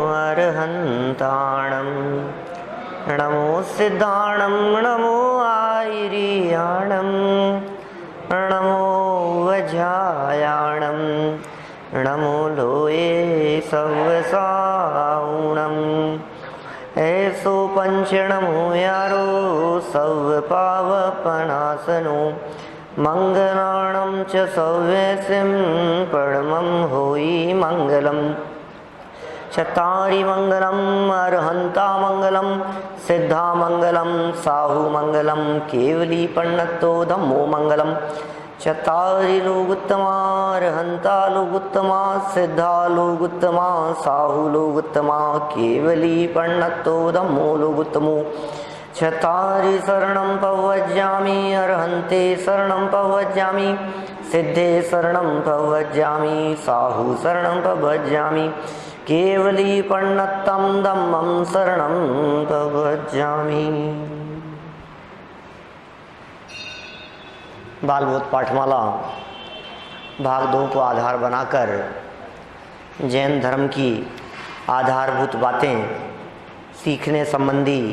अर्हन्ताणं नमो सिद्धाणं नमो आयर्याणं नमो वज्रायाणं नमो लोये सव्वसाऊणं ऐसो पंच नमो यारो सव्वपावपनासनो मंगलाणं च सव्यसिं परमं होई मंगलम् चत्तारि मंगलम् अर्हन्ता मंगलम् सिद्धा मंगलम् साहु मंगलम् केवली पन्नतो धम्मो मंगलम् चत्तारि लोगुत्तमा अर्हन्ता लोगुत्तमा सिद्धा लोगुत्तमा साहु लोगुत्तमा केवली पन्नतो धम्मो लोगुत्तमो चत्तारि शरणं प्रव्रजामि अर्हन्ते शरणं प्रव्रजामि सिद्धे शरणं प्रव्रजामि साहु शरणं प्रव्रजामि केवली पन्नतं धम्मं शरणं प्रव्रजामि। बालबोध पाठमाला भाग 2 को आधार बनाकर जैन धर्म की आधारभूत बातें सीखने संबंधी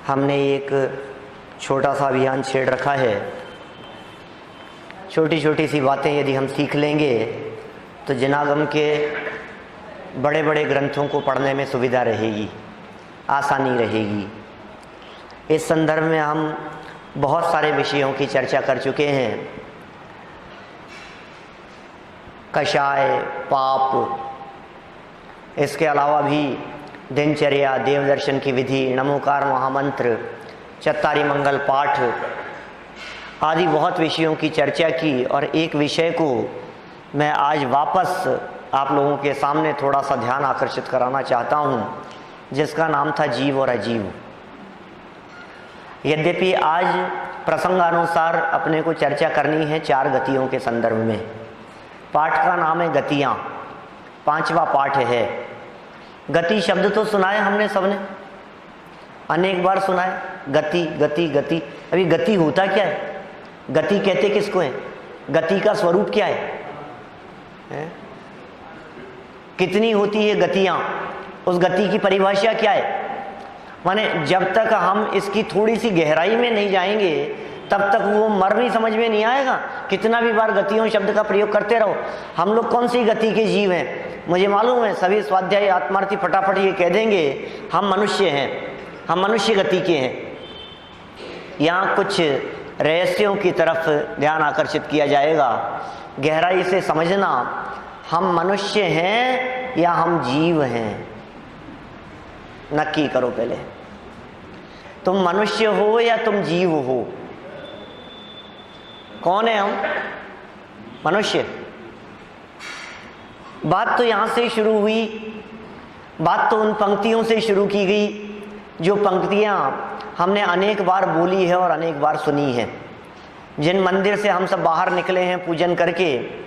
हमने एक छोटा सा अभियान छेड़ रखा है। छोटी छोटी सी बातें यदि हम सीख लेंगे तो जनागम के बड़े बड़े ग्रंथों को पढ़ने में सुविधा रहेगी, आसानी रहेगी। इस संदर्भ में हम बहुत सारे विषयों की चर्चा कर चुके हैं। कषाय, पाप, इसके अलावा भी दिनचर्या, देवदर्शन की विधि, नमोकार महामंत्र, चत्तारी मंगल पाठ आदि बहुत विषयों की चर्चा की। और एक विषय को मैं आज वापस आप लोगों के सामने थोड़ा सा ध्यान आकर्षित कराना चाहता हूँ, जिसका नाम था जीव और अजीव। यद्यपि आज प्रसंगानुसार अपने को चर्चा करनी है 4 गतियों के संदर्भ में। पाठ का नाम है गतियाँ, 5वां पाठ है। गति शब्द तो सुना है हमने सबने, अनेक बार सुना है। गति गति गति। अभी गति होता क्या है? गति कहते किसको है? गति का स्वरूप क्या है? कितनी होती है गतियां? उस गति की परिभाषा क्या है? माने जब तक हम इसकी थोड़ी सी गहराई में नहीं जाएंगे तब तक वो मर्म ही समझ में नहीं आएगा। कितना भी बार गतियों शब्द का प्रयोग करते रहो। हम लोग कौन सी गति के जीव हैं? मुझे मालूम है सभी स्वाध्यायी आत्मार्थी फटाफट ये कह देंगे हम मनुष्य हैं, हम मनुष्य गति के हैं। यहाँ कुछ रहस्यों की तरफ ध्यान आकर्षित किया जाएगा। गहराई से समझना, हम मनुष्य हैं या हम जीव हैं, नक्की करो पहले। तुम मनुष्य हो या तुम जीव हो? कौन है हम? मनुष्य। बात तो यहां से शुरू हुई, बात तो उन पंक्तियों से शुरू की गई जो पंक्तियां हमने अनेक बार बोली है और अनेक बार सुनी है। जिन मंदिर से हम सब बाहर निकले हैं पूजन करके,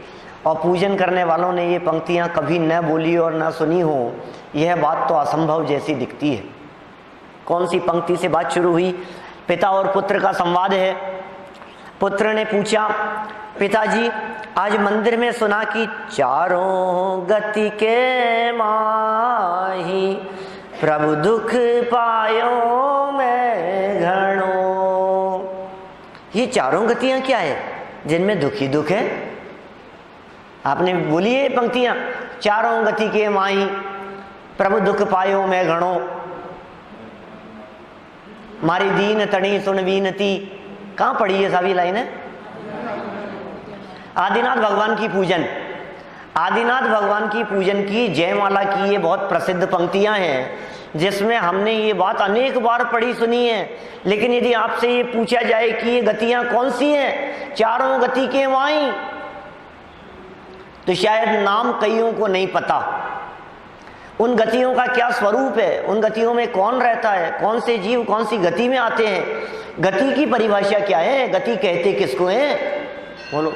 और पूजन करने वालों ने ये पंक्तियां कभी न बोली और न सुनी हो, यह बात तो असंभव जैसी दिखती है। कौन सी पंक्ति से बात शुरू हुई? पिता और पुत्र का संवाद है। पुत्र ने पूछा, पिताजी आज मंदिर में सुना कि चारों गति के माही प्रभु दुख पायो मैं घणो। ये चारों गतियां क्या है जिनमें दुख ही दुख है? आपने बोली है पंक्तियां, चारों गति के माही प्रभु दुख पायो मैं घणो, मारी दीन तणी सुन वीनती। कहां पढ़ी है सारी लाइनें? आदिनाथ भगवान की पूजन, आदिनाथ भगवान की पूजन की जयमाला की ये बहुत प्रसिद्ध पंक्तियां हैं, जिसमें हमने ये बात अनेक बार पढ़ी सुनी है। लेकिन यदि आपसे ये पूछा जाए कि ये गतियां कौन सी हैं, चारों गति के माई, तो शायद नाम कईयों को नहीं पता। उन गतियों का क्या स्वरूप है, उन गतियों में कौन रहता है, कौन से जीव कौन सी गति में आते हैं, गति की परिभाषा क्या है, गति कहते किसको हैं? बोलो,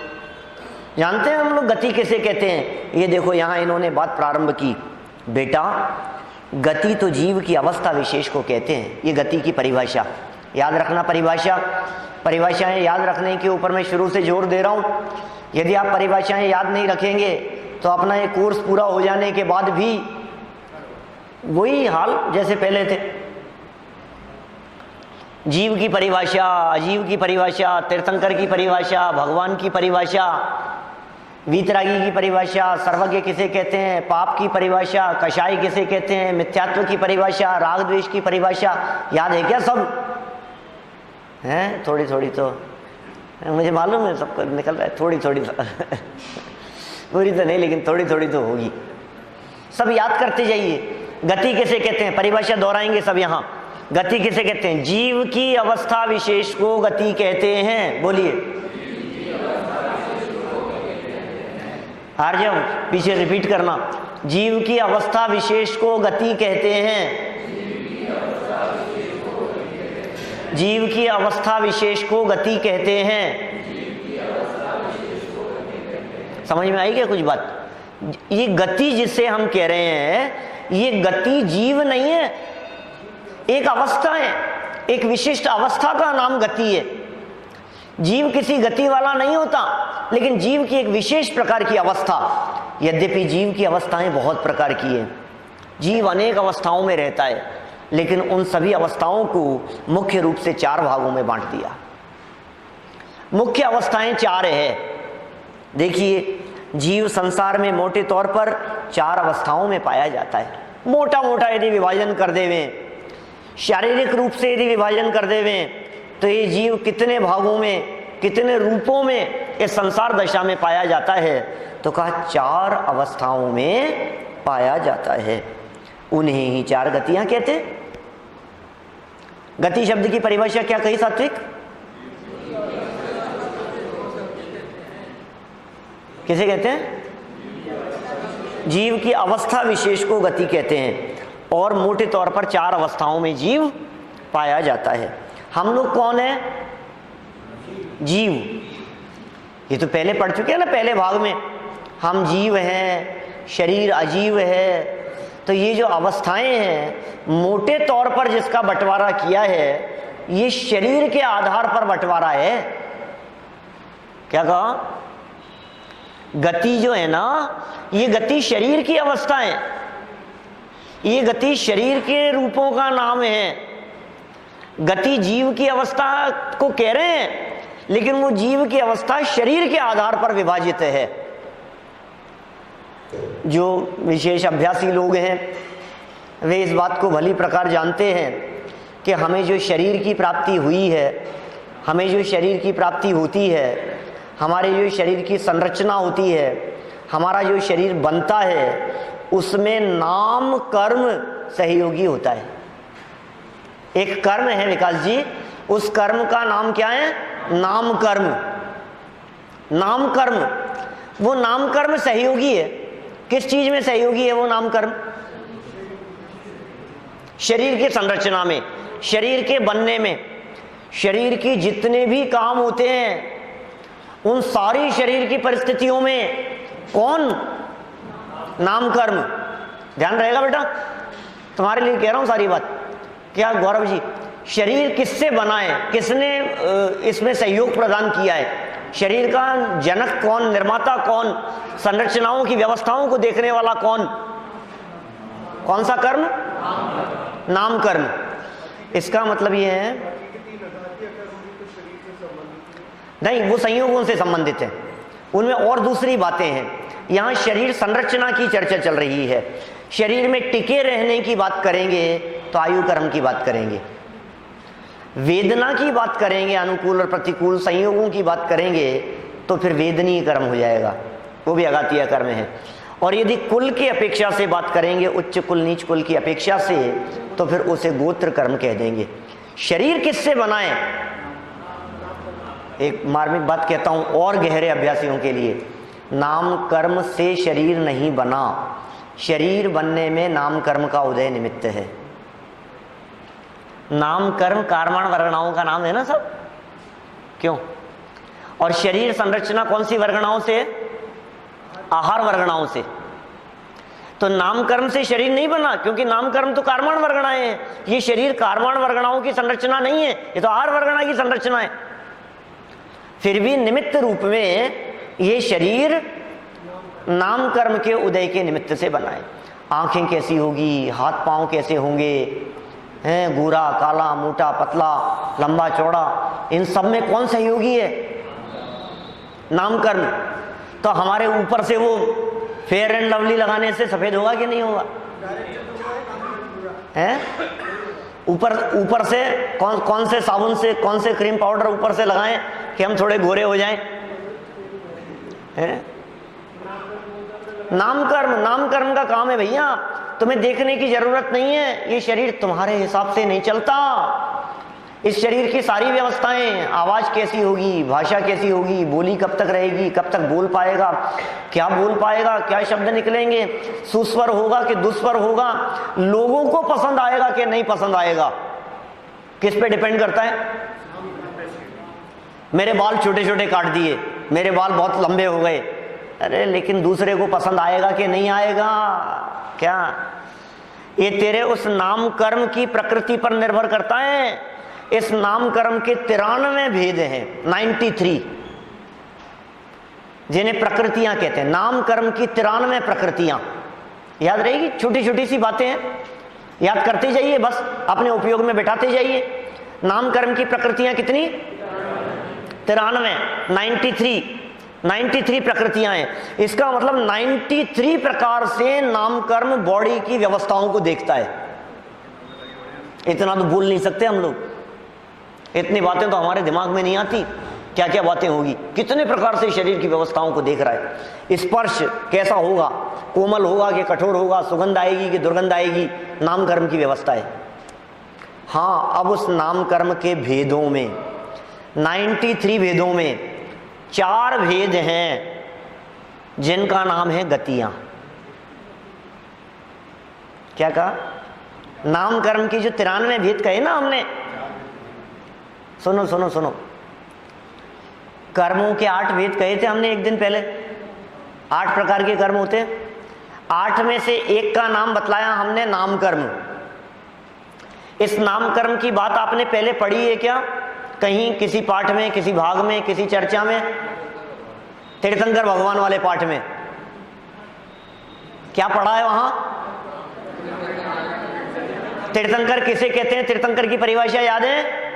जानते हैं हम लोग गति किसे कहते हैं? ये देखो यहाँ इन्होंने बात प्रारंभ की। बेटा, गति तो जीव की अवस्था विशेष को कहते हैं। ये गति की परिभाषा याद रखना। परिभाषाएं याद रखने के ऊपर मैं शुरू से जोर दे रहा हूँ। यदि आप परिभाषाएं याद नहीं रखेंगे तो अपना ये कोर्स पूरा हो जाने के बाद भी वही हाल जैसे पहले थे। जीव की परिभाषा, अजीव की परिभाषा, तीर्थंकर की परिभाषा, भगवान की परिभाषा, वीतरागी की परिभाषा, सर्वज्ञ किसे कहते हैं, पाप की परिभाषा, कषाय किसे कहते हैं, मिथ्यात्व की परिभाषा, राग द्वेष की परिभाषा, याद है क्या सब? हैं थोड़ी थोड़ी तो मुझे मालूम है सबको निकल रहा है, थोड़ी थोड़ी तो पूरी तो नहीं लेकिन थोड़ी थोड़ी तो होगी। सब याद करते जाइए। गति किसे कहते हैं, परिभाषा दोहराएंगे सब यहाँ। गति किसे कहते हैं? जीव की अवस्था विशेष को गति कहते हैं। बोलिए, हार जाओ पीछे रिपीट करना। जीव की अवस्था विशेष को गति कहते हैं। जीव की अवस्था विशेष को गति कहते हैं। समझ में आई क्या कुछ बात? ये गति जिसे हम कह रहे हैं, ये गति जीव नहीं है, एक अवस्था है, एक विशिष्ट अवस्था का नाम गति है। जीव किसी गति वाला नहीं होता, लेकिन जीव की एक विशेष प्रकार की अवस्था। यद्यपि जीव की अवस्थाएं बहुत प्रकार की है, जीव अनेक अवस्थाओं में रहता है, लेकिन उन सभी अवस्थाओं को मुख्य रूप से 4 भागों में बांट दिया। मुख्य अवस्थाएं 4 है। देखिए, जीव संसार में मोटे तौर पर 4 अवस्थाओं में पाया जाता है। मोटा मोटा यदि विभाजन कर देवें, शारीरिक रूप से यदि विभाजन कर देवें, तो ये जीव कितने भागों में, कितने रूपों में इस संसार दशा में पाया जाता है? तो कहा 4 अवस्थाओं में पाया जाता है। उन्हें ही 4 गतियां कहते हैं। गति शब्द की परिभाषा क्या कही सात्विक? किसे कहते हैं? जीव की अवस्था विशेष को गति कहते हैं। और मोटे तौर पर 4 अवस्थाओं में जीव पाया जाता है। हम लोग कौन है? जीव। ये तो पहले पढ़ चुके हैं ना, पहले भाग में। हम जीव हैं, शरीर अजीव है। तो ये जो अवस्थाएं हैं, मोटे तौर पर जिसका बंटवारा किया है, ये शरीर के आधार पर बंटवारा है। क्या कहा? गति जो है ना, ये गति शरीर की अवस्था है, ये गति शरीर के रूपों का नाम है। गति जीव की अवस्था को कह रहे हैं, लेकिन वो जीव की अवस्था शरीर के आधार पर विभाजित है। जो विशेष अभ्यासी लोग हैं, वे इस बात को भली प्रकार जानते हैं कि हमें जो शरीर की प्राप्ति हुई है, हमें जो शरीर की प्राप्ति होती है, हमारे जो शरीर की संरचना होती है, हमारा जो शरीर बनता है, उसमें नाम कर्म सहयोगी होता है। एक कर्म है विकास जी, उस कर्म का नाम क्या है? नाम कर्म। नाम कर्म, वो नाम कर्म सहयोगी है। किस चीज में सहयोगी है वो नाम कर्म? शरीर की संरचना में, शरीर के बनने में। शरीर की जितने भी काम होते हैं, उन सारी शरीर की परिस्थितियों में कौन? नाम कर्म। ध्यान रहेगा बेटा, तुम्हारे लिए कह रहा हूं सारी बात। क्या गौरव जी, शरीर किससे बना है? किसने इसमें सहयोग प्रदान किया है? शरीर का जनक कौन? निर्माता कौन? संरचनाओं की व्यवस्थाओं को देखने वाला कौन? कौन सा कर्म? नाम कर्म। इसका मतलब यह है, नहीं, वो संयोगों से संबंधित है, उनमें और दूसरी बातें हैं। यहां शरीर संरचना की चर्चा चल रही है। शरीर में टिके रहने की बात करेंगे तो आयु कर्म की बात करेंगे, वेदना की बात करेंगे, अनुकूल और प्रतिकूल संयोगों की बात करेंगे तो फिर वेदनीय कर्म हो जाएगा, वो भी अघातीय कर्म है। और यदि कुल की अपेक्षा से बात करेंगे, उच्च कुल नीच कुल की अपेक्षा से, तो फिर उसे गोत्र कर्म कह देंगे। शरीर किससे बनाए? एक मार्मिक बात कहता हूं और गहरे अभ्यासियों के लिए, नाम कर्म से शरीर नहीं बना। शरीर बनने में नाम कर्म का उदय निमित्त है। नाम कर्म कार्माण वर्गणाओं का नाम है ना सब, क्यों? और शरीर संरचना कौन सी वर्गणाओं से? आहार वर्गणाओं से। तो नाम कर्म से शरीर नहीं बना, क्योंकि नाम कर्म तो कार्माण वर्गणाएं हैं। ये शरीर कार्माण वर्गणाओं की संरचना नहीं है, ये तो आहार वर्गणा की संरचना है। फिर भी निमित्त रूप में ये शरीर नाम कर्म के उदय के निमित्त से बना है। आंखें कैसी होगी, हाथ पांव कैसे होंगे, हैं गोरा काला मोटा पतला लंबा चौड़ा, इन सब में कौन सहयोगी है? नामकर्म। तो हमारे ऊपर से वो फेयर एंड लवली लगाने से सफेद होगा कि नहीं होगा? हैं ऊपर से कौन से साबुन से, कौन से क्रीम पाउडर ऊपर से लगाएं कि हम थोड़े गोरे हो जाएं? हैं नामकर्म का काम है भैया। तुम्हें देखने की जरूरत नहीं है, ये शरीर तुम्हारे हिसाब से नहीं चलता। इस शरीर की सारी व्यवस्थाएं, आवाज कैसी होगी, भाषा कैसी होगी, बोली कब तक रहेगी, कब तक बोल पाएगा, क्या बोल पाएगा, क्या शब्द निकलेंगे, सुस्वर होगा कि दुस्वर होगा, लोगों को पसंद आएगा कि नहीं पसंद आएगा, किस पे डिपेंड करता है? मेरे बाल छोटे छोटे काट दिए, मेरे बाल बहुत लंबे हो गए, अरे लेकिन दूसरे को पसंद आएगा कि नहीं आएगा? क्या ये तेरे उस नामकर्म की प्रकृति पर निर्भर करता है। इस नामकर्म के 93 भेद हैं, 93, जिन्हें प्रकृतियां कहते हैं। नामकर्म की 93 प्रकृतियां याद रहेगी, छोटी छोटी सी बातें हैं, याद करते जाइए, बस अपने उपयोग में बैठाते जाइए। नामकर्म की प्रकृतियां कितनी? 93, 93 प्रकृतियां हैं। इसका मतलब 93 प्रकार से नामकर्म बॉडी की व्यवस्थाओं को देखता है। इतना तो बोल नहीं सकते हम लोग, इतनी बातें तो हमारे दिमाग में नहीं आती, क्या क्या बातें होगी, कितने प्रकार से शरीर की व्यवस्थाओं को देख रहा है। स्पर्श कैसा होगा, कोमल होगा कि कठोर होगा, सुगंध आएगी कि दुर्गंध आएगी, नामकर्म की व्यवस्था है। हाँ, अब उस नामकर्म के भेदों में, 93 भेदों में 4 भेद हैं जिनका नाम है गतियां। क्या कहा? नामकर्म की जो 93 भेद कहे ना हमने, सुनो सुनो सुनो, कर्मों के 8 भेद कहे थे हमने एक दिन पहले। 8 प्रकार के कर्म होते हैं, 8 में से एक का नाम बतलाया हमने, नामकर्म। इस नामकर्म की बात आपने पहले पढ़ी है क्या कहीं, किसी पाठ में, किसी भाग में, किसी चर्चा में? तीर्थंकर भगवान वाले पाठ में क्या पढ़ा है वहां? तीर्थंकर किसे कहते हैं? तीर्थंकर की परिभाषा याद है?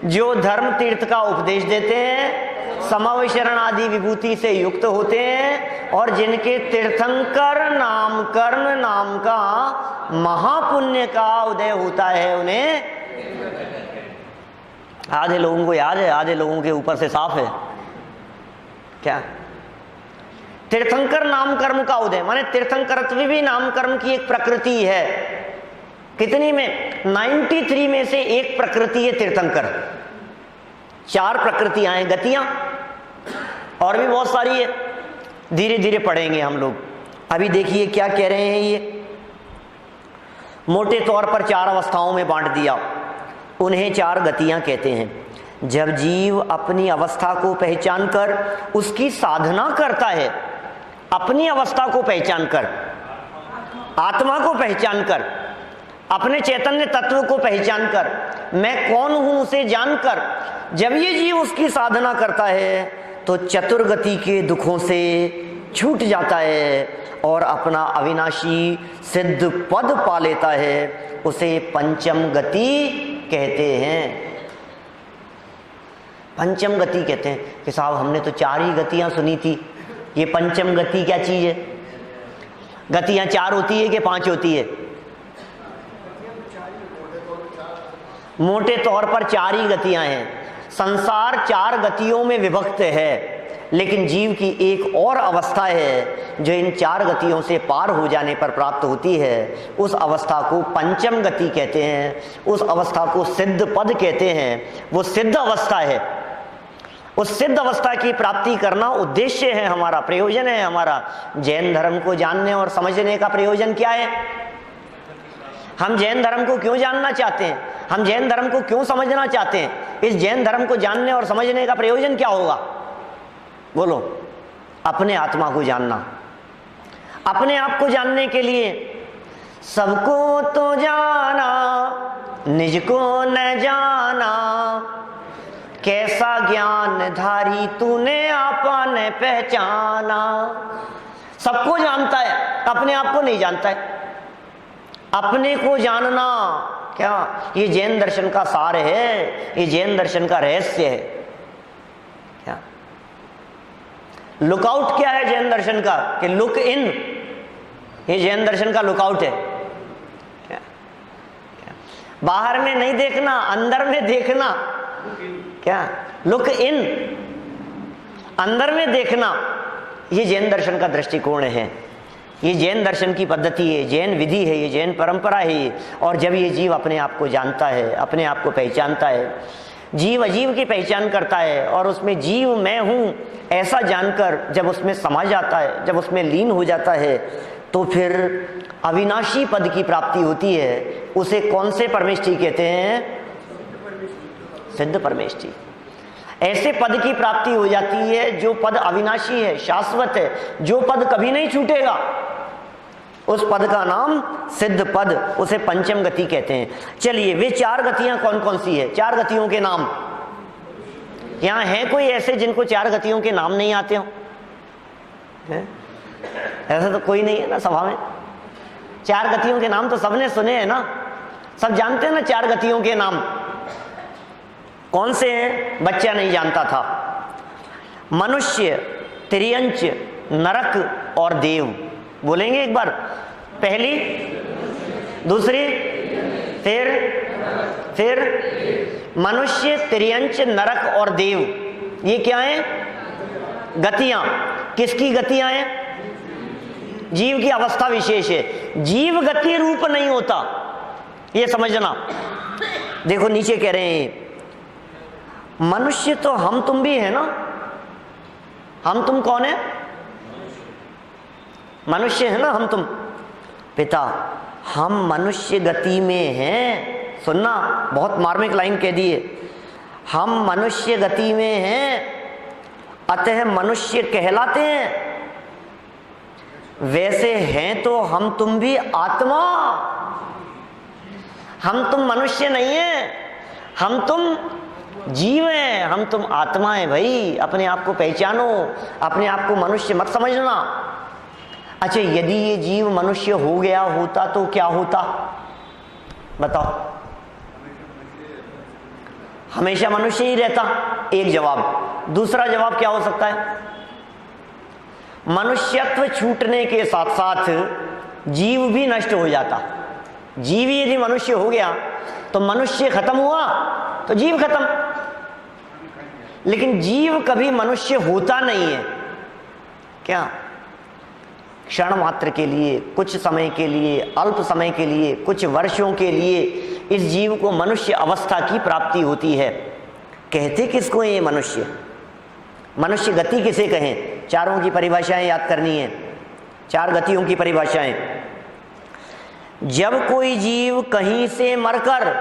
जो धर्म तीर्थ का उपदेश देते हैं, समविशरण आदि विभूति से युक्त होते हैं, और जिनके तीर्थंकर नामकर्म नाम का महापुण्य का उदय होता है, उन्हें आधे लोगों को याद है, आधे लोगों के ऊपर से साफ है। क्या? तीर्थंकर नामकर्म का उदय, माने तीर्थंकरत्व भी नामकर्म की एक प्रकृति है। कितनी में? 93 में से एक प्रकृति है तीर्थंकर। 4 प्रकृतियां हैं, गतियां, और भी बहुत सारी है, धीरे धीरे पढ़ेंगे हम लोग। अभी देखिए क्या कह रहे हैं ये। मोटे तौर पर 4 अवस्थाओं में बांट दिया, उन्हें 4 गतियां कहते हैं। जब जीव अपनी अवस्था को पहचान कर उसकी साधना करता है, अपनी अवस्था को पहचान कर, आत्मा को पहचान कर, अपने चैतन्य तत्व को पहचान कर, मैं कौन हूं उसे जानकर, जब ये जीव उसकी साधना करता है तो चतुर्गति के दुखों से छूट जाता है और अपना अविनाशी सिद्ध पद पा लेता है। उसे पंचम गति कहते हैं। पंचम गति कहते हैं कि साहब हमने तो 4 ही गतियां सुनी थी, ये पंचम गति क्या चीज है? गतियां 4 होती है कि 5 होती है? मोटे तौर पर 4 ही गतियां हैं। संसार 4 गतियों में विभक्त है, लेकिन जीव की एक और अवस्था है जो इन 4 गतियों से पार हो जाने पर प्राप्त होती है। उस अवस्था को पंचम गति कहते हैं, उस अवस्था को सिद्ध पद कहते हैं। वो सिद्ध अवस्था है, उस सिद्ध अवस्था की प्राप्ति करना उद्देश्य है हमारा, प्रयोजन है हमारा। जैन धर्म को जानने और समझने का प्रयोजन क्या है? हम जैन धर्म को क्यों जानना चाहते हैं? हम जैन धर्म को क्यों समझना चाहते हैं? इस जैन धर्म को जानने और समझने का प्रयोजन क्या होगा? बोलो। अपने आत्मा को जानना। अपने आप को जानने के लिए सबको तो जाना, निज को न जाना, कैसा ज्ञान धारी तूने आपा ने पहचाना। सबको जानता है, अपने आप को नहीं जानता है। अपने को जानना क्या, ये जैन दर्शन का सार है, ये जैन दर्शन का रहस्य है। क्या लुकआउट क्या है जैन दर्शन का, कि लुक इन, ये जैन दर्शन का लुकआउट है। क्या बाहर में नहीं देखना, अंदर में देखना। क्या लुक इन, अंदर में देखना, ये जैन दर्शन का दृष्टिकोण है। ये जैन दर्शन की पद्धति है, जैन विधि है, ये जैन परंपरा है ये। और जब ये जीव अपने आप को जानता है, अपने आप को पहचानता है, जीव अजीव की पहचान करता है और उसमें जीव मैं हूं ऐसा जानकर जब उसमें समा जाता है, जब उसमें लीन हो जाता है, तो फिर अविनाशी पद की प्राप्ति होती है। उसे कौन से परमेष्ठी कहते हैं? सिद्ध परमेष्ठी। ऐसे पद की प्राप्ति हो जाती है जो पद अविनाशी है, शाश्वत है, जो पद कभी नहीं छूटेगा। उस पद का नाम सिद्ध पद, उसे पंचम गति कहते हैं। चलिए, वे चार गतियां कौन कौन सी है? चार गतियों के नाम। यहां है कोई ऐसे जिनको चार गतियों के नाम नहीं आते हो? ऐसा तो कोई नहीं है ना सभा में। चार गतियों के नाम तो सबने सुने हैं ना, सब जानते हैं ना चार गतियों के नाम कौन से हैं? बच्चा नहीं जानता था। मनुष्य, तिर्यंच, नरक और देव। बोलेंगे एक बार? पहली, दूसरी, फिर मनुष्य, तिर्यंच, नरक और देव। ये क्या है? गतियां। किसकी गतियां हैं? जीव की अवस्था विशेष है। जीव गति रूप नहीं होता, ये समझना। देखो नीचे कह रहे हैं, मनुष्य तो हम तुम भी है ना। हम तुम कौन है? मनुष्य है ना हम तुम। पिता, हम मनुष्य गति में हैं। सुनना, बहुत मार्मिक लाइन कह दी है। हम मनुष्य गति में हैं, अतः मनुष्य कहलाते हैं। वैसे हैं तो हम तुम भी आत्मा। हम तुम मनुष्य नहीं है, हम तुम जीव हैं, हम तुम आत्मा है भाई। अपने आप को पहचानो, अपने आप को मनुष्य मत समझना। अच्छा, यदि ये जीव मनुष्य हो गया होता तो क्या होता? बताओ। हमेशा मनुष्य ही रहता, एक जवाब। दूसरा जवाब क्या हो सकता है? मनुष्यत्व छूटने के साथ साथ जीव भी नष्ट हो जाता। जीव यदि मनुष्य हो गया तो मनुष्य खत्म हुआ तो जीव खत्म। लेकिन जीव कभी मनुष्य होता नहीं है। क्या? क्षण मात्र के लिए, कुछ समय के लिए, अल्प समय के लिए, कुछ वर्षों के लिए इस जीव को मनुष्य अवस्था की प्राप्ति होती है। कहते किसको ये मनुष्य? मनुष्य गति किसे कहें? चारों की परिभाषाएं याद करनी है, चार गतियों की परिभाषाएं। जब कोई जीव कहीं से मरकर,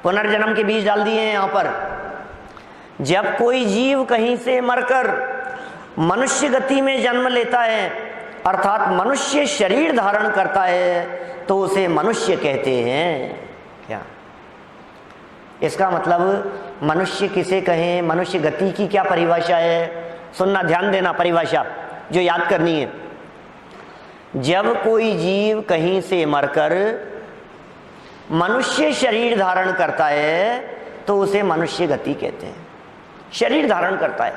पुनर्जन्म के बीज डाल दिए हैं यहां पर, जब कोई जीव कहीं से मरकर मनुष्य गति में जन्म लेता है, अर्थात मनुष्य शरीर धारण करता है, तो उसे मनुष्य कहते हैं। क्या इसका मतलब? मनुष्य किसे कहें? मनुष्य गति की क्या परिभाषा है? सुनना, ध्यान देना, परिभाषा जो याद करनी है। जब कोई जीव कहीं से मरकर मनुष्य शरीर धारण करता है तो उसे मनुष्य गति कहते हैं। शरीर धारण करता है,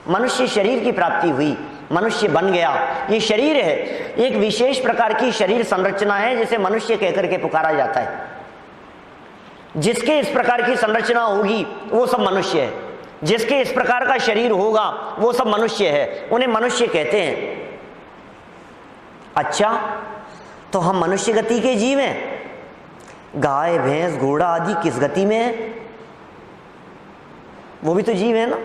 मनुष्य शरीर की प्राप्ति हुई, मनुष्य बन गया। ये शरीर है, एक विशेष प्रकार की शरीर संरचना है जिसे मनुष्य कहकर के पुकारा जाता है। जिसके इस प्रकार की संरचना होगी वो सब मनुष्य है। जिसके इस प्रकार का शरीर होगा वो सब मनुष्य है, उन्हें मनुष्य कहते हैं। अच्छा, तो हम मनुष्य गति के जीव हैं। गाय, भैंस, घोड़ा आदि किस गति में है? वो भी तो जीव है ना।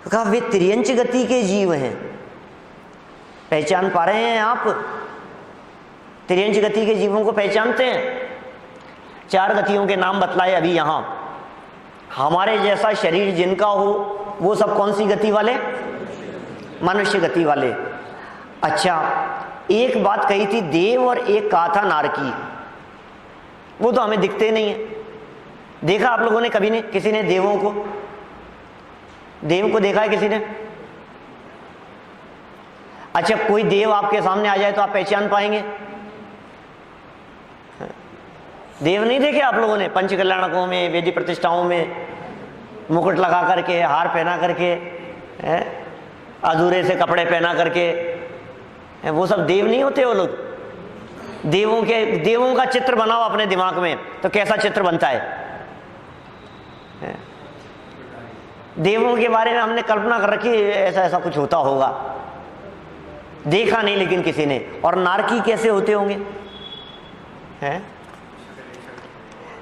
तो कहा वे तिर्यंच गति के जीव हैं। पहचान पा रहे हैं आप? तिर्यंच गति के जीवों को पहचानते हैं? चार गतियों के नाम बतलाए अभी यहां। हमारे जैसा शरीर जिनका हो वो सब कौन सी गति वाले? मनुष्य गति वाले। अच्छा, एक बात कही थी देव और एक कहा था नारकी। वो तो हमें दिखते नहीं है। देखा आप लोगों ने कभी ने? किसी ने देवों को? देव को देखा है किसी ने? अच्छा, कोई देव आपके सामने आ जाए तो आप पहचान पाएंगे? देव नहीं देखे आप लोगों ने पंचकल्याणकों में, वेदी प्रतिष्ठाओं में मुकुट लगा करके, हार पहना करके, अधूरे से कपड़े पहना करके? वो सब देव नहीं होते वो लोग। देवों का चित्र बनाओ अपने दिमाग में तो कैसा चित्र बनता है? देवों के बारे में हमने कल्पना कर रखी ऐसा ऐसा कुछ होता होगा, देखा नहीं लेकिन किसी ने। और नारकी कैसे होते होंगे? हैं?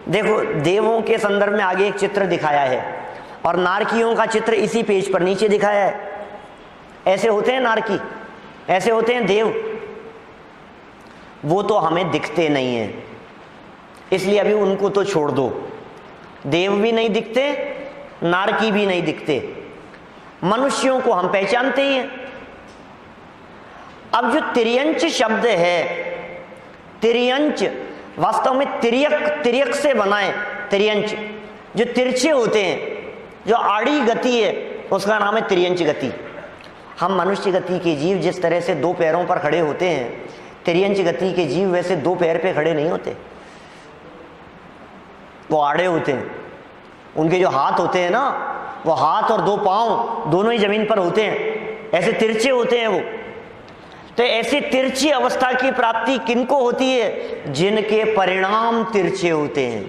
देखो, देवों के संदर्भ में आगे एक चित्र दिखाया है और नारकियों का चित्र इसी पेज पर नीचे दिखाया है। ऐसे होते हैं नारकी, ऐसे होते हैं देव। वो तो हमें दिखते नहीं हैं, इसलिए अभी उनको तो छोड़ दो। देव भी नहीं दिखते, नारकी भी नहीं दिखते, मनुष्यों को हम पहचानते ही हैं। अब जो तिर्यंच शब्द है, तिर्यंच वास्तव में तिर्यक से बना है। तिर्यंच जो तिरछे होते हैं, जो आड़ी गति है, उसका नाम है तिर्यंच गति। हम मनुष्य गति के जीव जिस तरह से दो पैरों पर खड़े होते हैं, तिर्यंच गति के जीव वैसे दो पैर पे खड़े नहीं होते, वो आड़े होते हैं। उनके जो हाथ होते हैं ना, वो हाथ और दो पांव दोनों ही जमीन पर होते हैं, ऐसे तिरछे होते हैं वो। तो ऐसी तिरछी अवस्था की प्राप्ति किनको होती है? जिनके परिणाम तिरछे होते हैं,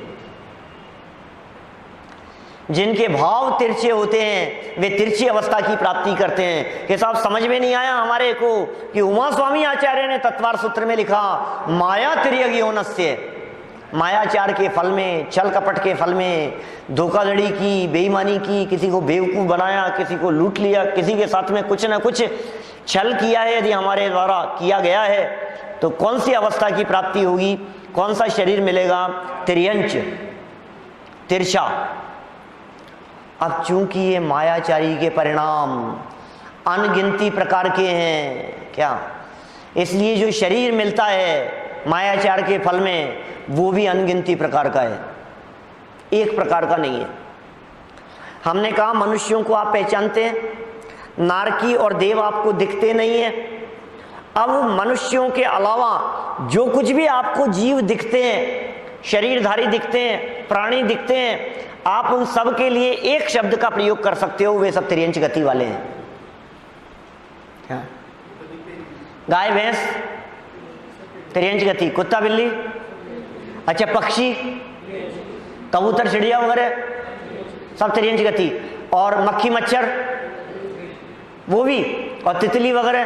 जिनके भाव तिरछे होते हैं, वे तिरछी अवस्था की प्राप्ति करते हैं। कि साहब समझ में नहीं आया हमारे को कि उमा स्वामी आचार्य ने तत्वार सूत्र में लिखा, माया तिर्यक योनस्य। मायाचार के फल में, छल कपट के फल में, धोखाधड़ी की, बेईमानी की, किसी को बेवकूफ बनाया, किसी को लूट लिया, किसी के साथ में कुछ ना कुछ छल किया है, यदि हमारे द्वारा किया गया है तो कौन सी अवस्था की प्राप्ति होगी? कौन सा शरीर मिलेगा? तिर्यंच, तिरछा। अब चूंकि ये मायाचारी के परिणाम अनगिनती प्रकार के हैं क्या, इसलिए जो शरीर मिलता है मायाचार के फल में वो भी अनगिनती प्रकार का है, एक प्रकार का नहीं है। हमने कहा मनुष्यों को आप पहचानते हैं, नारकी और देव आपको दिखते नहीं है। अब मनुष्यों के अलावा जो कुछ भी आपको जीव दिखते हैं, शरीरधारी दिखते हैं, प्राणी दिखते हैं, आप उन सब के लिए एक शब्द का प्रयोग कर सकते हो, वे सब तिर्यंच गति वाले हैं। क्या? गाय भैंस तिर्यंच गति, कुत्ता बिल्ली, अच्छा पक्षी, कबूतर, चिड़िया वगैरह सब तिर्यंच गति। और मक्खी मच्छर वो भी, और तितली वगैरह।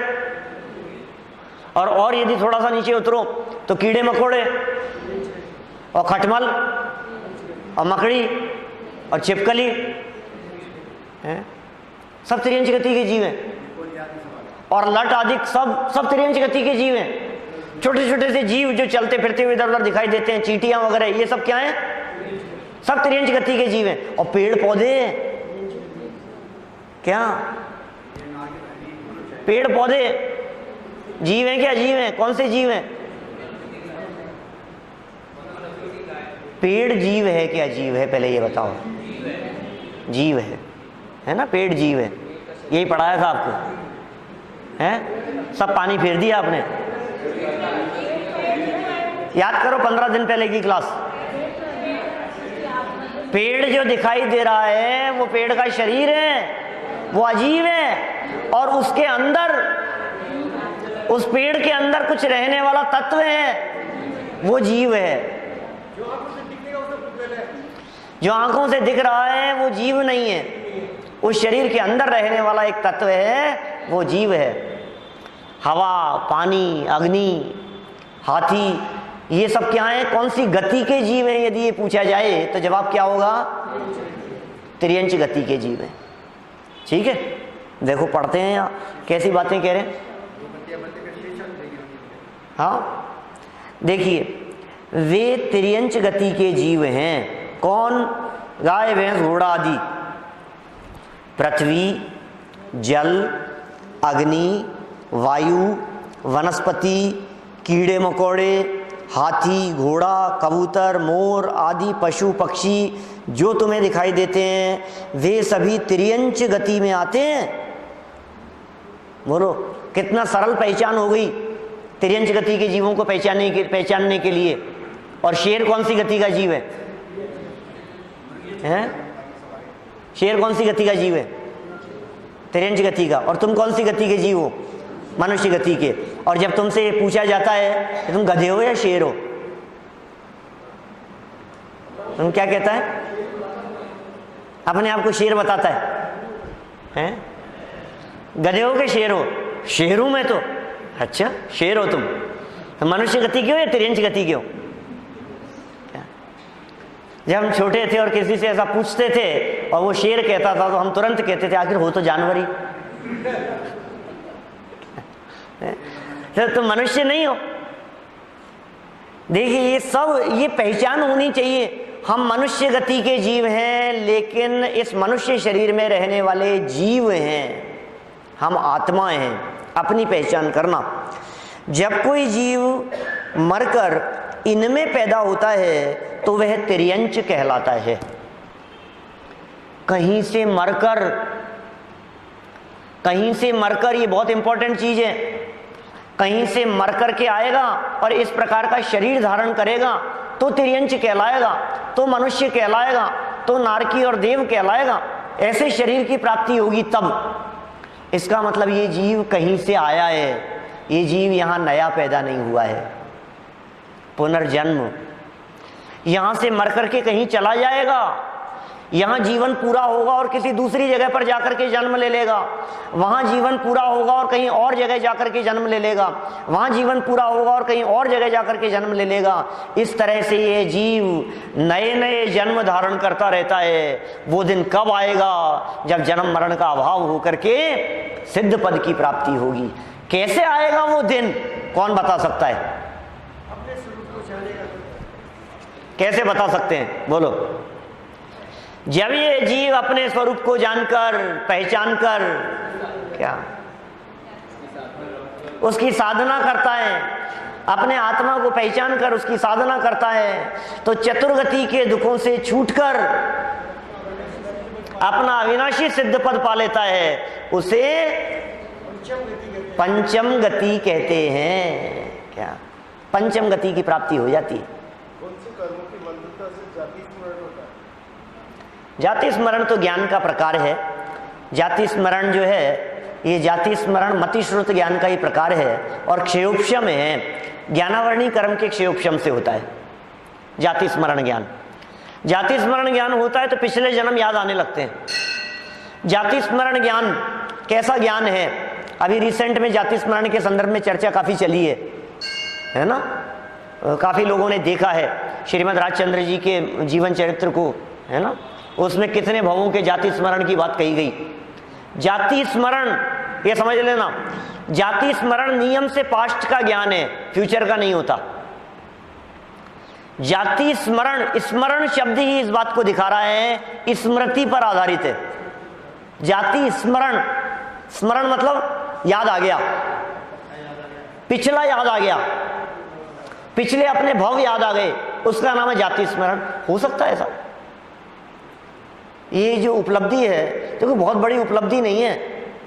और यदि थोड़ा सा नीचे उतरो तो कीड़े मकोड़े और खटमल और मकड़ी और छिपकली हैं, सब तिर्यंच गति के जीव हैं। और लट आदि सब तिर्यंच गति के जीव हैं। छोटे छोटे से जीव जो चलते फिरते हुए इधर उधर दिखाई देते हैं, चींटियां वगैरह, ये सब क्या हैं? सब तिर्यंच गति के जीव हैं। और पेड़ पौधे क्या? पेड़ पौधे जीव हैं क्या? जीव हैं। कौन से जीव हैं? पेड़ जीव है क्या? जीव है, पहले ये बताओ। जीव है ना, पेड़ जीव है, यही पढ़ाया था आपको, हैं? सब पानी फेर दिया आपने। याद करो 15 दिन पहले की क्लास। पेड़ जो दिखाई दे रहा है वो पेड़ का शरीर है, वो अजीब है, और उसके अंदर, उस पेड़ के अंदर कुछ रहने वाला तत्व है, वो जीव है। जो आंखों से दिख रहा है वो जीव नहीं है, उस शरीर के अंदर रहने वाला एक तत्व है, वो जीव है। हवा, पानी, अग्नि, हाथी, ये सब क्या है? कौन सी गति के जीव हैं? यदि ये पूछा जाए तो जवाब क्या होगा? तिर्यंच गति के जीव हैं। ठीक है, देखो पढ़ते हैं यहाँ कैसी बातें कह रहे हैं। हाँ देखिए, वे तिर्यंच गति के जीव हैं। कौन? गाय भैंस घोड़ा आदि। पृथ्वी, जल, अग्नि, वायु, वनस्पति, कीड़े मकोड़े, हाथी, घोड़ा, कबूतर, मोर आदि पशु पक्षी जो तुम्हें दिखाई देते हैं, वे सभी तिर्यंच गति में आते हैं। बोलो, कितना सरल पहचान हो गई तिर्यंच गति के जीवों को पहचानने के लिए। और शेर कौन सी गति का जीव है? शेर कौन सी गति का जीव है? तिर्यंच गति का। और तुम कौन सी गति के जीव हो? मनुष्य गति के। और जब तुमसे ये पूछा जाता है कि तुम गधे हो या शेर हो, तुम क्या कहता है? अपने आप को शेर बताता है? गधे हो कि शेर हो? शेर हूं मैं तो। अच्छा, शेर हो तुम, तो मनुष्य गति के हो या तिर्यंच गति के हो? जब हम छोटे थे और किसी से ऐसा पूछते थे और वो शेर कहता था तो हम तुरंत कहते थे आखिर हो तो जानवर ही, तो तुम मनुष्य नहीं हो। देखिए ये सब, ये पहचान होनी चाहिए। हम मनुष्य गति के जीव हैं, लेकिन इस मनुष्य शरीर में रहने वाले जीव हैं, हम आत्मा हैं। अपनी पहचान करना। जब कोई जीव मरकर इनमें पैदा होता है तो वह तिर्यंच कहलाता है। कहीं से मरकर, ये बहुत इंपॉर्टेंट चीज है, कहीं से मरकर के आएगा और इस प्रकार का शरीर धारण करेगा तो तिर्यंच कहलाएगा, तो मनुष्य कहलाएगा, तो नारकी और देव कहलाएगा। ऐसे शरीर की प्राप्ति होगी तब। इसका मतलब ये जीव कहीं से आया है, ये जीव यहां नया पैदा नहीं हुआ है। पुनर्जन्म, यहां से मर करके कहीं चला जाएगा, यहां जीवन पूरा होगा और किसी दूसरी जगह पर जाकर के जन्म ले लेगा, वहां जीवन पूरा होगा और कहीं और जगह जाकर के जन्म ले लेगा, वहां जीवन पूरा होगा और कहीं और जगह जाकर के जन्म ले लेगा। इस तरह से ये जीव नए नए जन्म धारण करता रहता है। वो दिन कब आएगा? जब जन्म मरण का अभाव होकर के सिद्ध पद की प्राप्ति होगी। कैसे आएगा वो दिन? कौन बता सकता है? कैसे बता सकते हैं? बोलो। जब ये जीव अपने स्वरूप को जानकर, पहचान कर, क्या उसकी साधना करता है, अपने आत्मा को पहचान कर उसकी साधना करता है, तो चतुर्गति के दुखों से छूटकर अपना अविनाशी सिद्ध पद पा लेता है। उसे पंचम गति कहते हैं। क्या? पंचम गति की प्राप्ति हो जाती है। जाति स्मरण तो ज्ञान का प्रकार है। जाति स्मरण जो है, ये जाति स्मरण मतिश्रुत ज्ञान का ही प्रकार है और क्षयोपशम है, ज्ञानावरणी कर्म के क्षयोपशम से होता है जाति स्मरण ज्ञान। जाति स्मरण ज्ञान होता है तो पिछले जन्म याद आने लगते हैं। जाति स्मरण ज्ञान कैसा ज्ञान है? अभी रिसेंट में जाति स्मरण के संदर्भ में चर्चा काफी चली है ना? काफी लोगों ने देखा है श्रीमद् राजचंद्र जी के जीवन चरित्र को, है ना? उसमें कितने भवों के जाति स्मरण की बात कही गई। जाति स्मरण, ये समझ लेना, जाति स्मरण नियम से पास्ट का ज्ञान है, फ्यूचर का नहीं होता। जाति स्मरण, स्मरण शब्द ही इस बात को दिखा रहा है, स्मृति पर आधारित है। जाति स्मरण, स्मरण मतलब याद आ गया, पिछला याद आ गया, पिछले अपने भव याद आ गए, उसका नाम है जाति स्मरण। हो सकता है ऐसा? ये जो उपलब्धि है तो कोई बहुत बड़ी उपलब्धि नहीं है।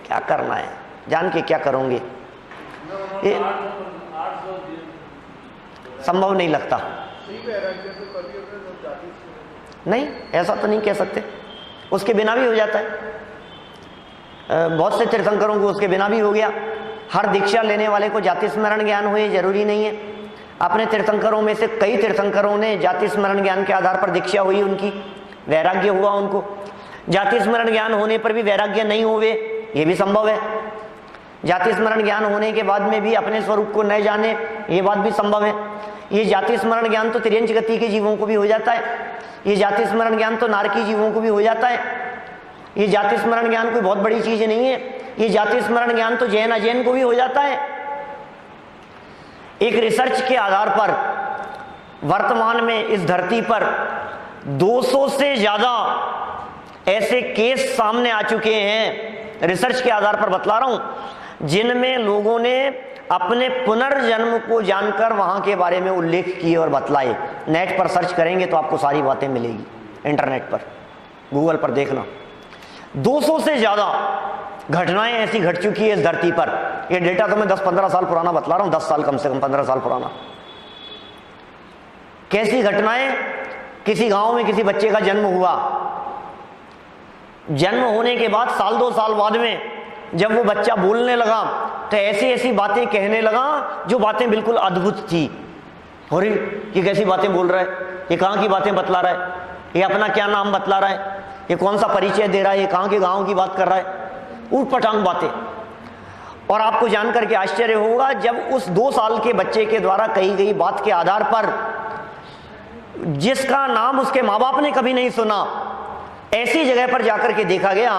क्या करना है, जान के क्या करोगे, ये संभव नहीं लगता। नहीं, ऐसा तो नहीं कह सकते, उसके बिना भी हो जाता है। बहुत से तीर्थंकरों को उसके बिना भी हो गया। हर दीक्षा लेने वाले को जाति स्मरण ज्ञान हुए जरूरी नहीं है। अपने तीर्थंकरों में से कई तीर्थंकरों ने जाति स्मरण ज्ञान के आधार पर दीक्षा हुई, उनकी वैराग्य हुआ उनको। जाति स्मरण ज्ञान होने पर भी वैराग्य नहीं हुए, ये भी संभव है। जाति स्मरण ज्ञान होने के बाद में भी अपने स्वरूप को न जाने, ये बात भी संभव है। ये जाति स्मरण ज्ञान तो तिर्यंच गति के जीवों को भी हो जाता है। ये जाति स्मरण ज्ञान तो नारकी जीवों को भी हो जाता है। ये जाति स्मरण ज्ञान कोई बहुत बड़ी चीज नहीं है। ये जाति स्मरण ज्ञान तो जैन अजैन को भी हो जाता है। एक रिसर्च के आधार पर वर्तमान में इस धरती पर 200 से ज्यादा ऐसे केस सामने आ चुके हैं, रिसर्च के आधार पर बतला रहा हूं, जिनमें लोगों ने अपने पुनर्जन्म को जानकर वहां के बारे में उल्लेख किए और बतलाए। नेट पर सर्च करेंगे तो आपको सारी बातें मिलेगी, इंटरनेट पर, गूगल पर देखना। 200 से ज्यादा घटनाएं ऐसी घट चुकी है इस धरती पर। ये डेटा तो मैं 10-15 साल पुराना बतला रहा हूं, 10 साल कम से कम 15 साल पुराना। कैसी घटनाएं, किसी गांव में किसी बच्चे का जन्म हुआ, जन्म होने के बाद साल 2 साल बाद में जब वो बच्चा बोलने लगा तो ऐसी ऐसी बातें कहने लगा जो बातें बिल्कुल अद्भुत थी। अरे ये कैसी बातें बोल रहा है, ये कहाँ की बातें बतला रहा है, ये अपना क्या नाम बतला रहा है, ये कौन सा परिचय दे रहा है, ये कहाँ के गांव की बात कर रहा है, ऊट पटांग बातें। और आपको जानकर के आश्चर्य होगा, जब उस 2 साल के बच्चे के द्वारा कही गई बात के आधार पर, जिसका नाम उसके माँ बाप ने कभी नहीं सुना, ऐसी जगह पर जाकर के देखा गया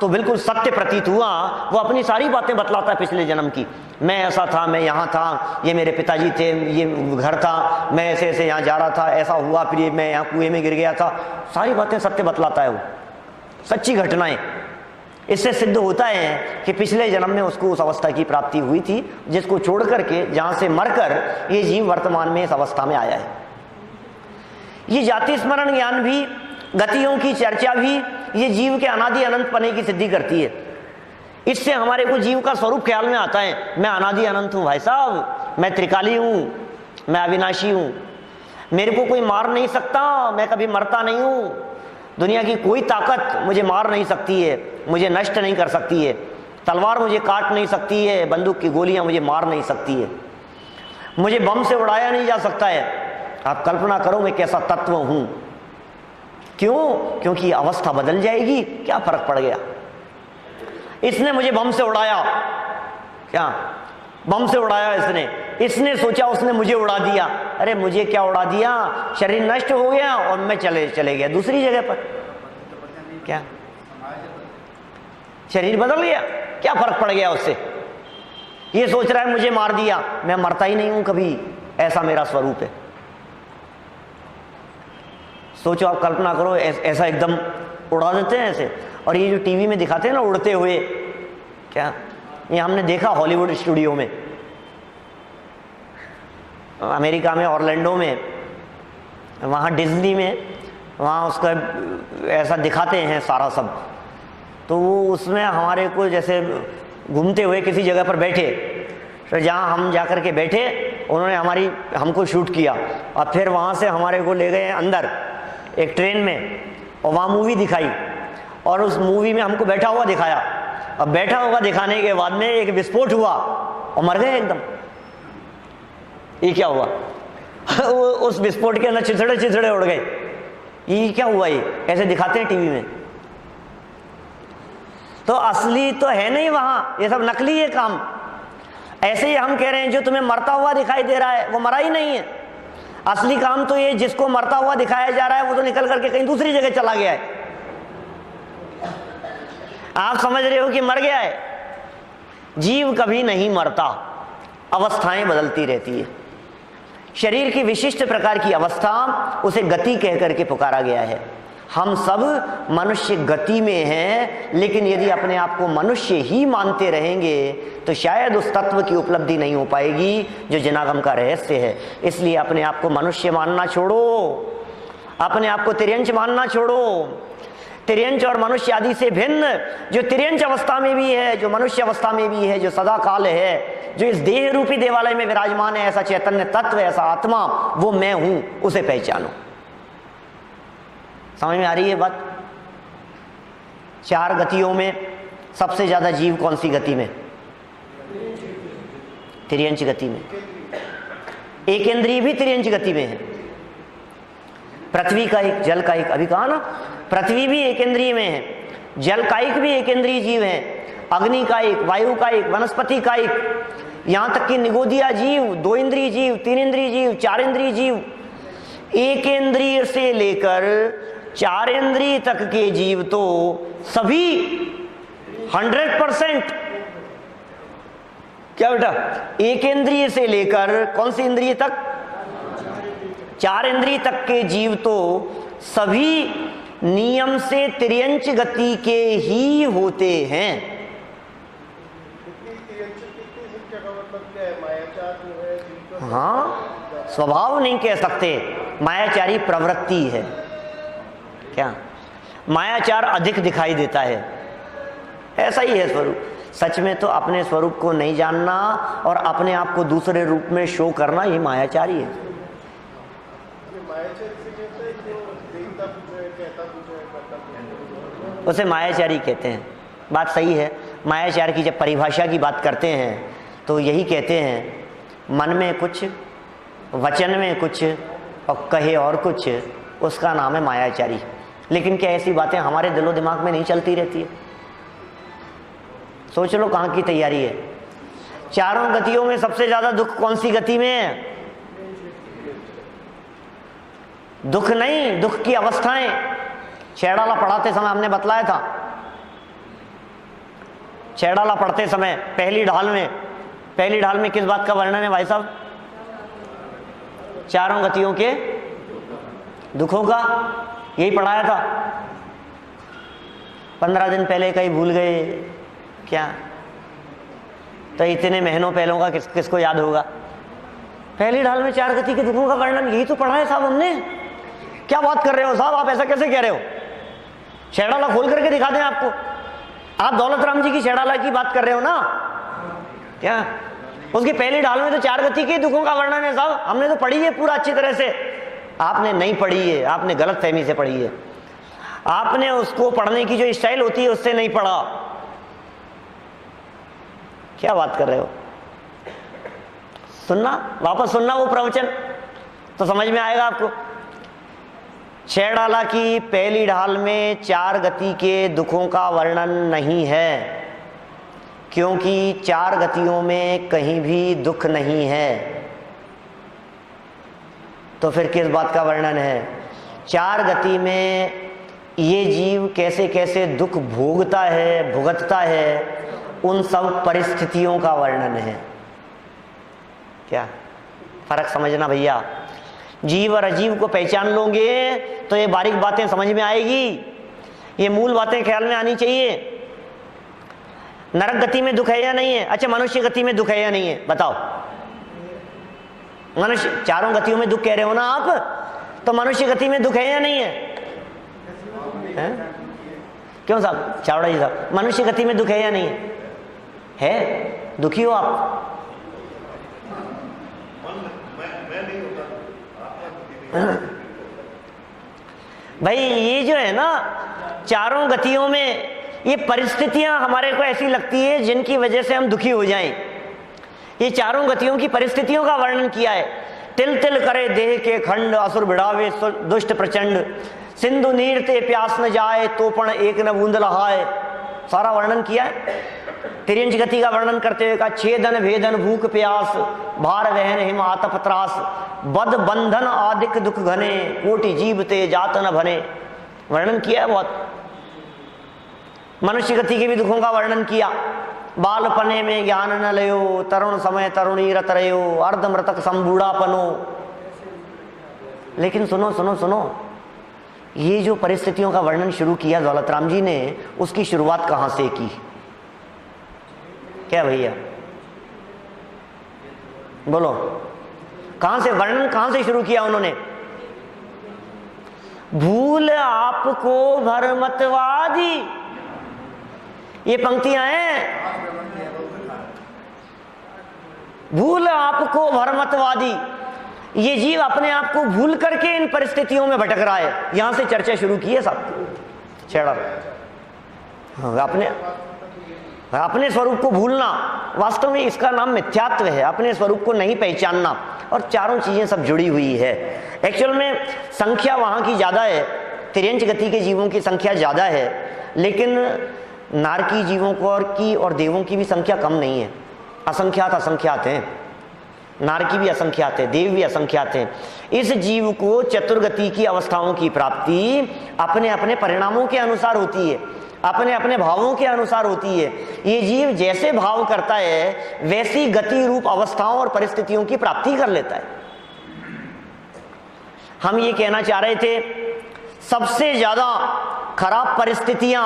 तो बिल्कुल सत्य प्रतीत हुआ। वो अपनी सारी बातें बतलाता है पिछले जन्म की। मैं ऐसा था, मैं यहाँ था, ये मेरे पिताजी थे, ये घर था, मैं ऐसे ऐसे यहाँ जा रहा था, ऐसा हुआ, फिर मैं यहाँ कुएं में गिर गया था। सारी बातें सत्य बतलाता है वो, सच्ची घटनाएं। इससे सिद्ध होता है कि पिछले जन्म में उसको उस अवस्था की प्राप्ति हुई थी जिसको छोड़ करके, जहाँ से मरकर ये जीव वर्तमान में इस अवस्था में आया है। ये जाति स्मरण ज्ञान भी, गतियों की चर्चा भी, ये जीव के अनादि अनंत पने की सिद्धि करती है। इससे हमारे को जीव का स्वरूप ख्याल में आता है। मैं अनादि अनंत हूं भाई साहब, मैं त्रिकाली हूं, मैं अविनाशी हूं, मेरे को कोई मार नहीं सकता, मैं कभी मरता नहीं हूं, दुनिया की कोई ताकत मुझे मार नहीं सकती है, मुझे नष्ट नहीं कर सकती है, तलवार मुझे काट नहीं सकती है, बंदूक की गोलियां मुझे मार नहीं सकती है, मुझे बम से उड़ाया नहीं जा सकता है। आप कल्पना करो मैं कैसा तत्व हूं। क्यों? क्योंकि अवस्था बदल जाएगी, क्या फर्क पड़ गया। इसने मुझे बम से उड़ाया, क्या बम से उड़ाया इसने, इसने सोचा उसने मुझे उड़ा दिया। अरे मुझे क्या उड़ा दिया, शरीर नष्ट हो गया और मैं चले गया दूसरी जगह पर। क्या शरीर बदल गया, क्या फर्क पड़ गया उससे। ये सोच रहा है मुझे मार दिया, मैं मरता ही नहीं हूं कभी, ऐसा मेरा स्वरूप है। सोचो, आप कल्पना करो, ऐसा एकदम उड़ा देते हैं ऐसे। और ये जो टीवी में दिखाते हैं ना उड़ते हुए, क्या ये हमने देखा हॉलीवुड स्टूडियो में, अमेरिका में, ऑरलैंडो में, वहाँ डिज्नी में, वहाँ उसका ऐसा दिखाते हैं सारा सब। तो वो उसमें हमारे को जैसे घूमते हुए किसी जगह पर बैठे, तो जहाँ हम जाकर के बैठे उन्होंने हमको शूट किया और फिर वहाँ से हमारे को ले गए अंदर एक ट्रेन में और वहाँ मूवी दिखाई और उस मूवी में हमको बैठा हुआ दिखाया। अब बैठा हुआ दिखाने के बाद में एक विस्फोट हुआ और मर गए एकदम। ये क्या हुआ? उस विस्फोट के अंदर चिथड़े उड़ गए। ये क्या हुआ? ये ऐसे दिखाते हैं टीवी में। तो असली तो है नहीं वहां, ये सब नकली है काम। ऐसे ही हम कह रहे हैं जो तुम्हें मरता हुआ दिखाई दे रहा है वो मरा ही नहीं है। असली काम तो ये जिसको मरता हुआ दिखाया जा रहा है वो तो निकल करके कहीं दूसरी जगह चला गया है। आप समझ रहे हो कि मर गया है। जीव कभी नहीं मरता, अवस्थाएं बदलती रहती है। शरीर की विशिष्ट प्रकार की अवस्था उसे गति कह करके पुकारा गया है। हम सब मनुष्य गति में हैं, लेकिन यदि अपने आप को मनुष्य ही मानते रहेंगे तो शायद उस तत्व की उपलब्धि नहीं हो पाएगी जो जनागम का रहस्य है। इसलिए अपने आप को मनुष्य मानना छोड़ो, अपने आप को तिर्यंच मानना छोड़ो। तिर्यंच और मनुष्य आदि से भिन्न जो तिर्यंच अवस्था में भी है, जो मनुष्य अवस्था में भी है, जो सदा काल है, जो इस देह रूपी देवालय में विराजमान है, ऐसा चैतन्य तत्व, ऐसा आत्मा, वो मैं हूं, उसे पहचानो। समझ में आ रही है बात? 4 गतियों में सबसे ज्यादा जीव कौन सी गति में? तिर्यंच गति में। एक इंद्रिय भी तिर्यंच गति में है। पृथ्वी का एक, जल का एक, अभी कहा ना, पृथ्वी भी एक इंद्रिय में है, जल का एक भी एक इंद्रिय जीव है, अग्नि का एक, वायु का एक, वनस्पति का एक, यहां तक कि निगोदिया जीव, 2 इंद्रिय जीव, 3 इंद्रिय जीव, 4 इंद्रिय जीव। एक इंद्रिय से लेकर 4 इंद्रिय तक के जीव तो सभी 100%। क्या बेटा? एक इंद्रिय से लेकर कौन सी इंद्रिय तक? 4 इंद्रिय तक के जीव तो सभी नियम से तिर्यंच गति के ही होते हैं। हाँ, स्वभाव नहीं कह सकते, मायाचारी प्रवृत्ति है। क्या? मायाचार अधिक दिखाई देता है, ऐसा ही है स्वरूप। सच में तो अपने स्वरूप को नहीं जानना और अपने आप को दूसरे रूप में शो करना, ये मायाचारी है। उसे मायाचारी कहते हैं। बात सही है। मायाचार की जब परिभाषा की बात करते हैं तो यही कहते हैं, मन में कुछ, वचन में कुछ और कहे और कुछ, उसका नाम है मायाचारी। लेकिन क्या ऐसी बातें हमारे दिलो दिमाग में नहीं चलती रहती है? सोच लो कहाँ की तैयारी है। चारों गतियों में सबसे ज्यादा दुख कौन सी गति में है? दुख नहीं, दुख की अवस्थाएं। छेड़ाला पढ़ाते समय हमने बतलाया था, छेड़ाला पढ़ते समय पहली ढाल में किस बात का वर्णन है भाई साहब? चारों गतियों के दुखों का, यही पढ़ाया था। 15 दिन पहले कहीं भूल गए क्या? तो इतने महीनों पहलों का किसको याद होगा? पहली ढाल में 4 गति के दुखों का वर्णन यही तो पढ़ा है साहब हमने। क्या बात कर रहे हो साहब, आप ऐसा कैसे कह रहे हो? छेड़ाला खोल करके दिखा दें आपको। आप दौलत राम जी की छेड़ाला की बात कर रहे हो ना? क्या उसकी पहली ढाल में तो 4 गति के दुखों का वर्णन है साहब। हमने तो पढ़ी है पूरा अच्छी तरह से। आपने नहीं पढ़ी है, आपने गलत फहमी से पढ़ी है। आपने उसको पढ़ने की जो स्टाइल होती है उससे नहीं पढ़ा। क्या बात कर रहे हो? सुनना, वापस सुनना वो प्रवचन तो समझ में आएगा आपको। छेड़ाला की पहली ढाल में 4 गति के दुखों का वर्णन नहीं है, क्योंकि 4 गतियों में कहीं भी दुख नहीं है। तो फिर किस बात का वर्णन है? 4 गति में ये जीव कैसे कैसे दुख भोगता है, भुगतता है, उन सब परिस्थितियों का वर्णन है। क्या फर्क समझना भैया। जीव और अजीव को पहचान लोगे तो ये बारीक बातें समझ में आएगी। ये मूल बातें ख्याल में आनी चाहिए। नरक गति में दुख है या नहीं है? अच्छा, मनुष्य गति में दुख है या नहीं है? बताओ। मनुष्य, चारों गतियों में दुख कह रहे हो ना आप, तो मनुष्य गति में दुख है या नहीं है? क्यों साहब, चावड़ा जी साहब, मनुष्य गति में दुख है या नहीं है? है? दुखी हो आप? भाई ये जो है ना, चारों गतियों में ये परिस्थितियां हमारे को ऐसी लगती है जिनकी वजह से हम दुखी हो जाएं। ये चारों गतियों की परिस्थितियों का वर्णन किया है। तिल तिल करे देह के खंड, असुर भिड़ावे दुष्ट प्रचंड, सिंधु नीर ते प्यास न जाए, तोपण एक न बूंद लहाए। सारा वर्णन किया है। तिर्यंच गति का वर्णन करते हुए कहा, छेदन भेदन भूख प्यास, भार वहन हिम आतप त्रास, बद बंधन आदिक दुख घने, कोटि जीव ते जात न भने। वर्णन किया है बहुत। मनुष्य गति के भी दुखों का वर्णन किया। बालपने में ज्ञान न लयो, तरुण समय तरुणी रत रयो, अर्ध मृतक संबूढ़ापनो। लेकिन सुनो सुनो सुनो, ये जो परिस्थितियों का वर्णन शुरू किया दौलत राम जी ने, उसकी शुरुआत कहां से की? क्या भैया बोलो, कहां से वर्णन, कहां से शुरू किया उन्होंने? भूल आपको भरमतवादी, ये पंक्तियां हैं। भूल आपको भरमतवादी, ये जीव अपने आप को भूल करके इन परिस्थितियों में भटक रहा है। यहां से चर्चा शुरू की है सब। छेड़ा अपने स्वरूप को भूलना, वास्तव में इसका नाम मिथ्यात्व है। अपने स्वरूप को नहीं पहचानना, और चारों चीजें सब जुड़ी हुई है। एक्चुअल में संख्या वहां की ज्यादा है, तिर्यंच गति के जीवों की संख्या ज्यादा है, लेकिन नारकी जीवों को और देवों की भी संख्या कम नहीं है। असंख्यात हैं। नारकी भी असंख्यात है, देव भी असंख्यात हैं। इस जीव को चतुर्गति की अवस्थाओं की प्राप्ति अपने अपने परिणामों के अनुसार होती है, अपने अपने भावों के अनुसार होती है। ये जीव जैसे भाव करता है वैसी गति रूप अवस्थाओं और परिस्थितियों की प्राप्ति कर लेता है। हम ये कहना चाह रहे थे, सबसे ज्यादा खराब परिस्थितियां,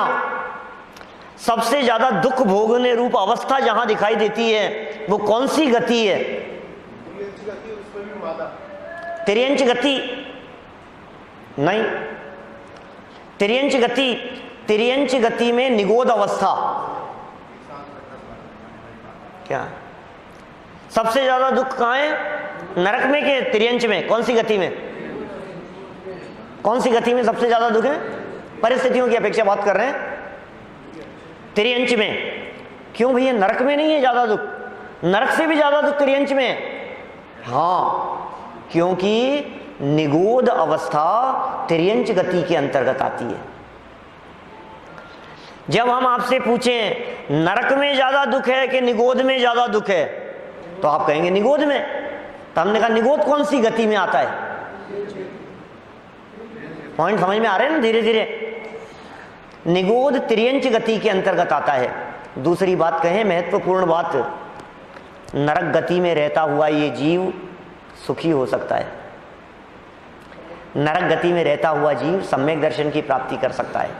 सबसे ज्यादा दुख भोगने रूप अवस्था जहां दिखाई देती है वो कौन सी गति है? तिर्यंच गति नहीं। तिर्यंच गति में निगोद अवस्था, क्या सबसे ज्यादा दुख कहाँ है? नरक में के तिर्यंच में? कौन सी गति में? कौन सी गति में सबसे ज्यादा दुख है? परिस्थितियों की अपेक्षा बात कर रहे हैं, तिर्यंच में। क्यों भैया, नरक में नहीं है ज्यादा दुख? नरक से भी ज्यादा दुख तिर्यंच में है। हाँ, क्योंकि निगोद अवस्था तिर्यंच गति के अंतर्गत आती है। जब हम आपसे पूछें नरक में ज्यादा दुख है कि निगोद में ज्यादा दुख है, तो आप कहेंगे निगोद में। तो हमने कहा निगोद कौन सी गति में आता है? पॉइंट समझ में आ रहे हैं ना धीरे धीरे? निगोद तिर्यंच गति के अंतर्गत आता है। दूसरी बात कहें, महत्वपूर्ण बात, नरक गति में रहता हुआ ये जीव सुखी हो सकता है। नरक गति में रहता हुआ जीव सम्यक दर्शन की प्राप्ति कर सकता है।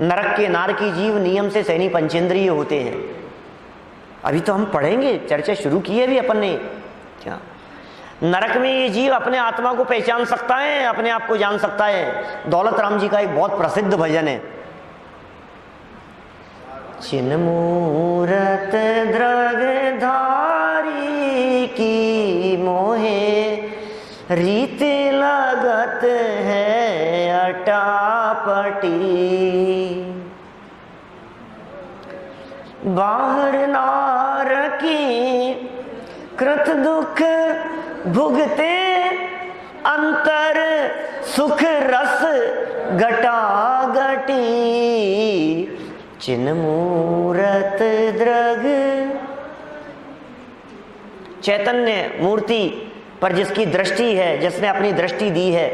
नरक के नारकी जीव नियम से सैनी पंचेंद्रिय होते हैं। अभी तो हम पढ़ेंगे, चर्चा शुरू की है भी अपन ने। क्या नरक में ये जीव अपने आत्मा को पहचान सकता है, अपने आप को जान सकता है। दौलत राम जी का एक बहुत प्रसिद्ध भजन है, छिन मूरत द्रग धारी की मोहे रीत लगत है अटापटी, बाहर नार की कृत दुख भुगते अंतर सुख रस घटाघटी, चिन मूरत द्रग। चैतन्य मूर्ति पर जिसकी दृष्टि है, जिसने अपनी दृष्टि दी है,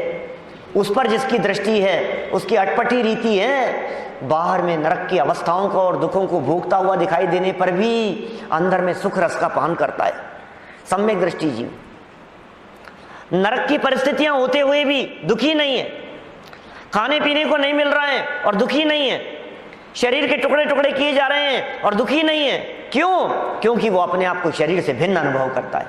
उस पर जिसकी दृष्टि है, उसकी अटपटी रीति है, बाहर में नरक की अवस्थाओं को और दुखों को भोगता हुआ दिखाई देने पर भी अंदर में सुख रस का पान करता है। सम्यक दृष्टि जीव नरक की परिस्थितियां होते हुए भी दुखी नहीं है। खाने पीने को नहीं मिल रहा है और दुखी नहीं है। शरीर के टुकड़े टुकड़े किए जा रहे हैं और दुखी नहीं है। क्यों? क्योंकि वो अपने आप को शरीर से भिन्न अनुभव करता है।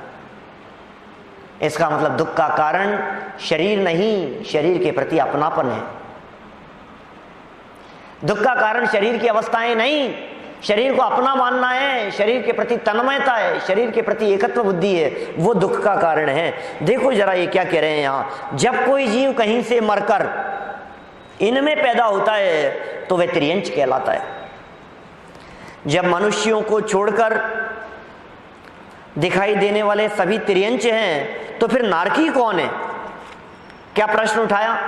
इसका मतलब दुख का कारण शरीर नहीं, शरीर के प्रति अपनापन है। दुख का कारण शरीर की अवस्थाएं नहीं, शरीर को अपना मानना है, शरीर के प्रति तन्मयता है, शरीर के प्रति एकत्व बुद्धि है, वो दुख का कारण है। देखो जरा ये क्या कह रहे हैं यहां, जब कोई जीव कहीं से मरकर इनमें पैदा होता है तो वह त्रियंच कहलाता है। जब मनुष्यों को छोड़कर दिखाई देने वाले सभी त्रियंच हैं तो फिर नारकी कौन है? क्या प्रश्न उठाया?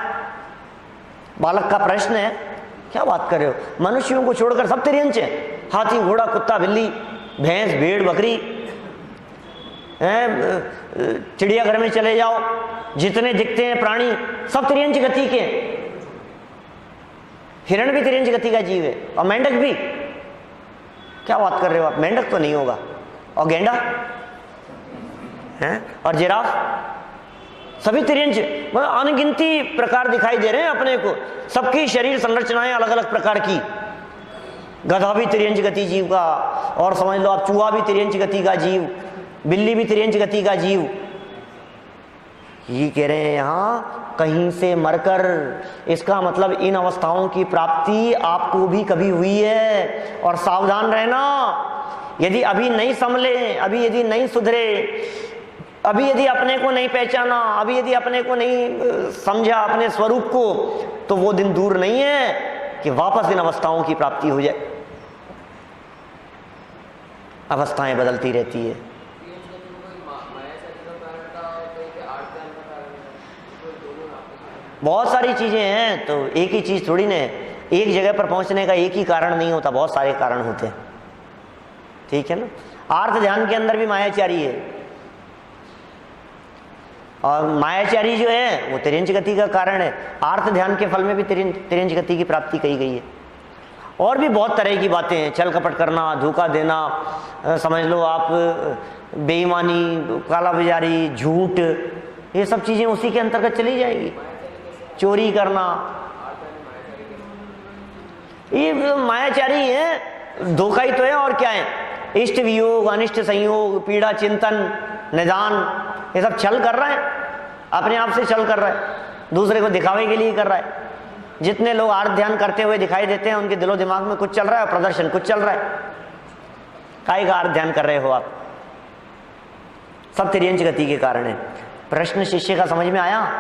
बालक का प्रश्न है, क्या बात कर रहे हो? मनुष्यों को छोड़कर सब त्रियंच हैं। हाथी, घोड़ा, कुत्ता, बिल्ली, भैंस, भेड़, बकरी, चिड़ियाघर में चले जाओ, जितने दिखते हैं प्राणी सब त्रियंच गति के। हिरण भी त्रियंच गति का जीव है और मेंढक भी। क्या बात कर रहे हो आप? मेंढक तो नहीं होगा। और गेंडा है और जिराफ, सभी त्रियंच। मतलब अनगिनती प्रकार दिखाई दे रहे हैं अपने को। सबकी शरीर संरचनाएं अलग अलग प्रकार की। गधा भी त्रियंच गति जीव का, और समझ लो आप चूहा भी त्रियंच गति का जीव, बिल्ली भी त्रियंच गति का जीव। ये कह रहे हैं यहां कहीं से मरकर। इसका मतलब इन अवस्थाओं की प्राप्ति आपको भी कभी हुई है। और सावधान रहना, यदि अभी नहीं संभले, अभी यदि नहीं सुधरे, अभी यदि अपने को नहीं पहचाना, अभी यदि अपने को नहीं समझा, अपने स्वरूप को, तो वो दिन दूर नहीं है कि वापस इन अवस्थाओं की प्राप्ति हो जाए। अवस्थाएं बदलती रहती है। बहुत सारी चीजें हैं, तो एक ही चीज थोड़ी ना है। एक जगह पर पहुंचने का एक ही कारण नहीं होता, बहुत सारे कारण होते हैं। ठीक है ना? आर्थ ध्यान के अंदर भी मायाचारी है, और मायाचारी जो है वो तिर्यंच गति का कारण है। आर्थ ध्यान के फल में भी तिर्यंच गति की प्राप्ति कही गई है। और भी बहुत तरह की बातें हैं, छल कपट करना, धोखा देना, समझ लो आप बेईमानी, काला बाजारी, झूठ, ये सब चीजें उसी के अंतर्गत चली जाएगी। चोरी करना, ये मायाचारी है, धोखा ही तो है और क्या है। इष्ट वियोग, अनिष्ट संयोग, पीड़ा, चिंतन, निदान, ये सब छल कर रहा है, अपने आप से छल कर रहा है, दूसरे को दिखावे के लिए कर रहा है। जितने लोग आर्थ ध्यान करते हुए दिखाई देते हैं उनके दिलो दिमाग में कुछ चल रहा है, प्रदर्शन कुछ चल रहा है। काय का अर्थ ध्यान कर रहे हो आप? सब तिर्यंच गति के कारण है। प्रश्न शिष्य का समझ में आया?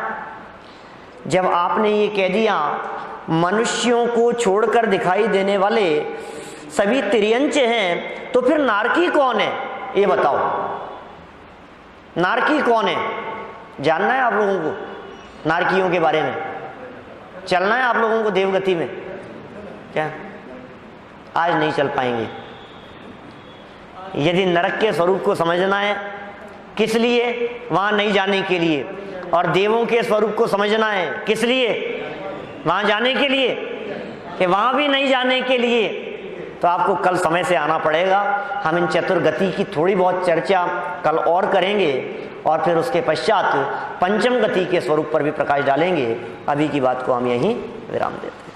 जब आपने ये कह दिया मनुष्यों को छोड़कर दिखाई देने वाले सभी तिर्यंच हैं, तो फिर नारकी कौन है ये बताओ। नारकी कौन है? जानना है आप लोगों को नारकियों के बारे में? चलना है आप लोगों को देवगति में? क्या आज नहीं चल पाएंगे? यदि नरक के स्वरूप को समझना है, किस लिए? वहां नहीं जाने के लिए। और देवों के स्वरूप को समझना है, किस लिए? वहां जाने के लिए, कि वहां भी नहीं जाने के लिए। तो आपको कल समय से आना पड़ेगा। हम इन चतुर्गति की थोड़ी बहुत चर्चा कल और करेंगे और फिर उसके पश्चात पंचम गति के स्वरूप पर भी प्रकाश डालेंगे। अभी की बात को हम यहीं विराम देते हैं।